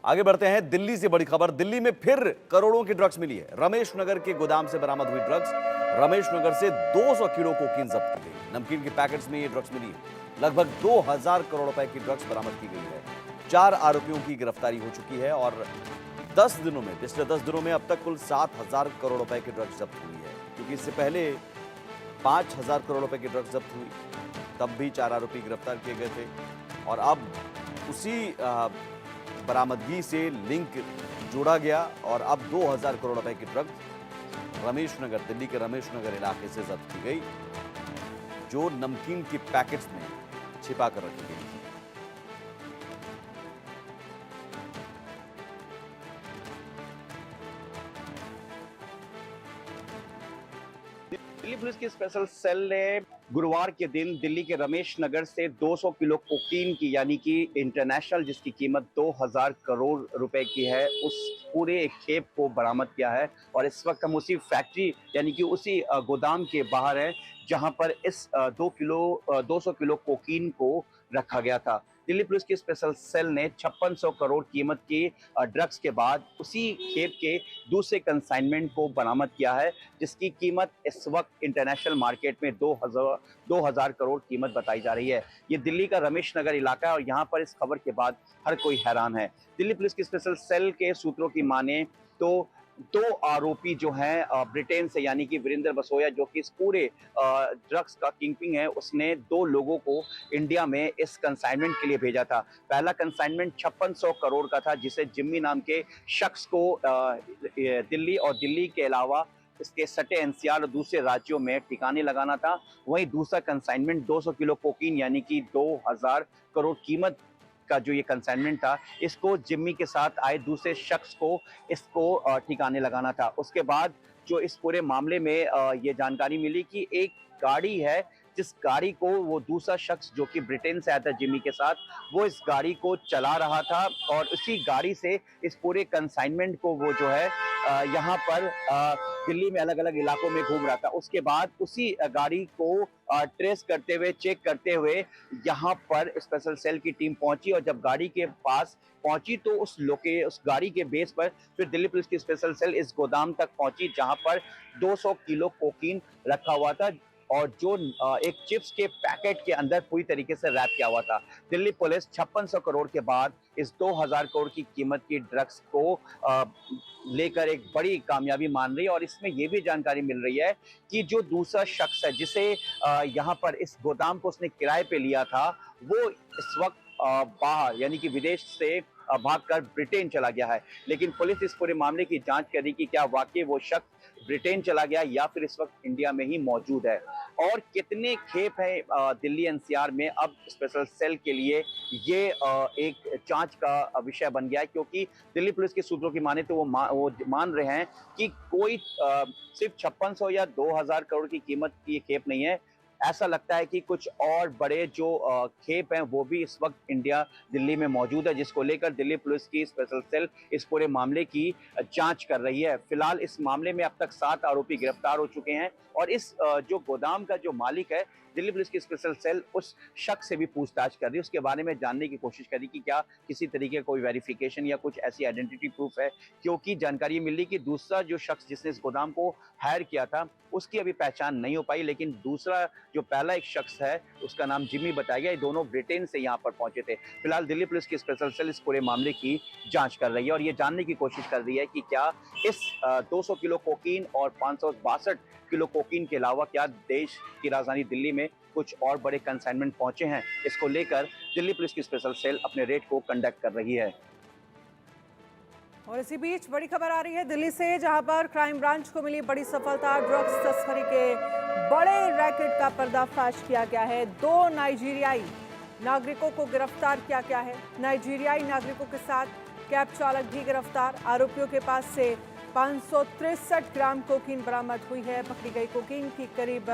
आगे बढ़ते हैं। दिल्ली से बड़ी खबर। दिल्ली में फिर करोड़ों की ड्रग्स मिली है। रमेश नगर के गोदाम से बरामद हुई ड्रग्स। रमेश नगर से 200 किलो कोकीन जब्त की गई। नमकीन के पैकेट्स में ये ड्रग्स मिली है। लगभग 2000 करोड़ रुपए की ड्रग्स बरामद की गई है। 4 आरोपियों की गिरफ्तारी हो चुकी है और 10 दिनों में, पिछले 10 दिनों में अब तक कुल 7000 करोड़ रुपए की ड्रग्स जब्त हुई है। क्योंकि इससे पहले 5000 करोड़ रुपए की ड्रग्स जब्त हुई, तब भी 4 आरोपी गिरफ्तार किए गए थे। और अब उसी बरामदगी से लिंक जोड़ा गया और अब 2000 करोड़ रुपए की ड्रग्स रमेश नगर, दिल्ली के रमेश नगर इलाके से जब्त की गई, जो नमकीन के पैकेट्स में छिपा कर रखी गई थी। दिल्ली पुलिस की स्पेशल सेल ने गुरुवार के दिन दिल्ली के रमेश नगर से 200 किलो कोकीन की, यानी कि इंटरनेशनल, जिसकी कीमत 2000 करोड़ रुपए की है, उस पूरे एक खेप को बरामद किया है। और इस वक्त हम उसी फैक्ट्री यानी कि उसी गोदाम के बाहर हैं जहां पर इस 200 किलो कोकीन को रखा गया था। दिल्ली पुलिस की स्पेशल सेल ने 5600 करोड़ कीमत की ड्रग्स के बाद उसी खेप के दूसरे कंसाइनमेंट को बरामद किया है, जिसकी कीमत इस वक्त इंटरनेशनल मार्केट में 2000 करोड़ कीमत बताई जा रही है। ये दिल्ली का रमेश नगर इलाका है और यहाँ पर इस खबर के बाद हर कोई हैरान है। दिल्ली पुलिस की स्पेशल सेल के सूत्रों की माने तो 2 आरोपी जो हैं ब्रिटेन से, यानी कि वीरेंद्र बसोया, जो कि इस पूरे ड्रग्स का किंगपिन है, उसने 2 लोगों को इंडिया में इस कंसाइनमेंट के लिए भेजा था। पहला कंसाइनमेंट 5600 करोड़ का था, जिसे जिम्मी नाम के शख्स को दिल्ली और दिल्ली के अलावा इसके सटे एनसीआर और दूसरे राज्यों में ठिकाने लगाना था। वहीं दूसरा कंसाइनमेंट 200 किलो कोकीन, यानी कि 2000 करोड़ कीमत का जो ये कंसाइनमेंट था, इसको जिम्मी के साथ आए दूसरे शख्स को इसको ठिकाने लगाना था। उसके बाद जो इस पूरे मामले में ये जानकारी मिली कि एक गाड़ी है, जिस गाड़ी को वो दूसरा शख्स जो कि ब्रिटेन से आया था जिम्मी के साथ, वो इस गाड़ी को चला रहा था और उसी गाड़ी से इस पूरे कंसाइनमेंट को वो जो है यहाँ पर दिल्ली में अलग अलग इलाकों में घूम रहा था। उसके बाद उसी गाड़ी को ट्रेस करते हुए, चेक करते हुए यहाँ पर स्पेशल सेल की टीम पहुंची और जब गाड़ी के पास पहुंची तो उस गाड़ी के बेस पर फिर दिल्ली पुलिस की स्पेशल सेल इस गोदाम तक पहुंची, जहां पर 200 किलो कोकीन रखा हुआ था और जो एक चिप्स के पैकेट के अंदर पूरी तरीके से रैप किया हुआ था। दिल्ली पुलिस 5600 करोड़ के बाद इस 2000 करोड़ की कीमत की ड्रग्स को लेकर एक बड़ी कामयाबी मान रही है। और इसमें यह भी जानकारी मिल रही है कि जो दूसरा शख्स है, जिसे यहाँ पर इस गोदाम को उसने किराए पे लिया था, वो इस वक्त बाहर यानी कि विदेश से भागकर ब्रिटेन चला गया है। लेकिन पुलिस इस पूरे मामले की जांच कर रही कि क्या वाकई वो शख्स ब्रिटेन चला गया या फिर इस वक्त इंडिया में ही मौजूद है। और कितने खेप हैं दिल्ली एनसीआर में, अब स्पेशल सेल के लिए ये एक जांच का विषय बन गया है, क्योंकि दिल्ली पुलिस के सूत्रों की माने तो वो मान रहे हैं कि कोई सिर्फ 5600 या 2000 करोड़ की कीमत की खेप नहीं है। ऐसा लगता है कि कुछ और बड़े जो खेप हैं वो भी इस वक्त इंडिया दिल्ली में मौजूद है, जिसको लेकर दिल्ली पुलिस की स्पेशल सेल इस पूरे मामले की जांच कर रही है। फिलहाल इस मामले में अब तक 7 आरोपी गिरफ्तार हो चुके हैं और इस जो गोदाम का जो मालिक है, दिल्ली पुलिस की स्पेशल सेल उस शख्स से भी पूछताछ कर रही है, उसके बारे में जानने की कोशिश कर रही कि क्या किसी तरीके का कोई वेरिफिकेशन या कुछ ऐसी आइडेंटिटी प्रूफ है, क्योंकि जानकारी मिल रही कि दूसरा जो शख्स जिसने इस गोदाम को हायर किया था, उसकी अभी पहचान नहीं हो पाई, लेकिन दूसरा जो पहला एक शख्स है उसका नाम जिम्मी बताया गया। ये दोनों ब्रिटेन से यहाँ पर पहुंचे थे। फिलहाल दिल्ली पुलिस की स्पेशल सेल इस पूरे मामले की जांच कर रही है और ये जानने की कोशिश कर रही है कि क्या इस 200 किलो कोकीन और 562 किलो कोकीन के अलावा क्या देश की राजधानी दिल्ली में कुछ और बड़े कंसाइनमेंट पहुंचे हैं। इसको लेकर दिल्ली पुलिस की स्पेशल सेल अपने रेड को कंडक्ट कर रही है। और इसी बीच बड़ी खबर आ रही है दिल्ली से, जहां पर क्राइम ब्रांच को मिली बड़ी सफलता। ड्रग्स तस्करी के बड़े रैकेट का पर्दाफाश किया गया है। 2 नाइजीरियाई नागरिकों को गिरफ्तार किया गया है। नाइजीरियाई नागरिकों के साथ कैब चालक भी गिरफ्तार। आरोपियों के पास से 563 ग्राम कोकीन बरामद हुई है। पकड़ी गई कोकीन की करीब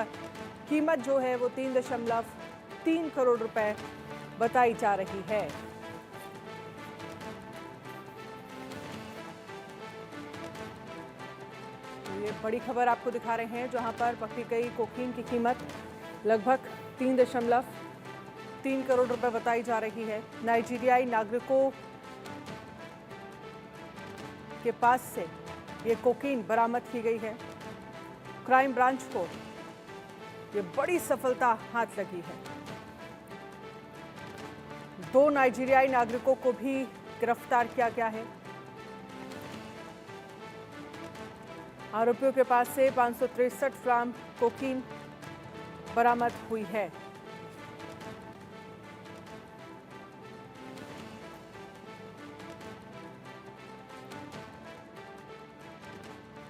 कीमत जो है वो 3.3 करोड़ रुपए बताई जा रही है। ये बड़ी खबर आपको दिखा रहे हैं, जहां पर पकड़ी गई कोकीन की कीमत लगभग 3.3 करोड़ रुपए बताई जा रही है। नाइजीरियाई नागरिकों के पास से ये कोकीन बरामद की गई है। क्राइम ब्रांच को ये बड़ी सफलता हाथ लगी है। 2 नाइजीरियाई नागरिकों को भी गिरफ्तार किया गया है। आरोपियों के पास से 563 ग्राम कोकीन बरामद हुई है।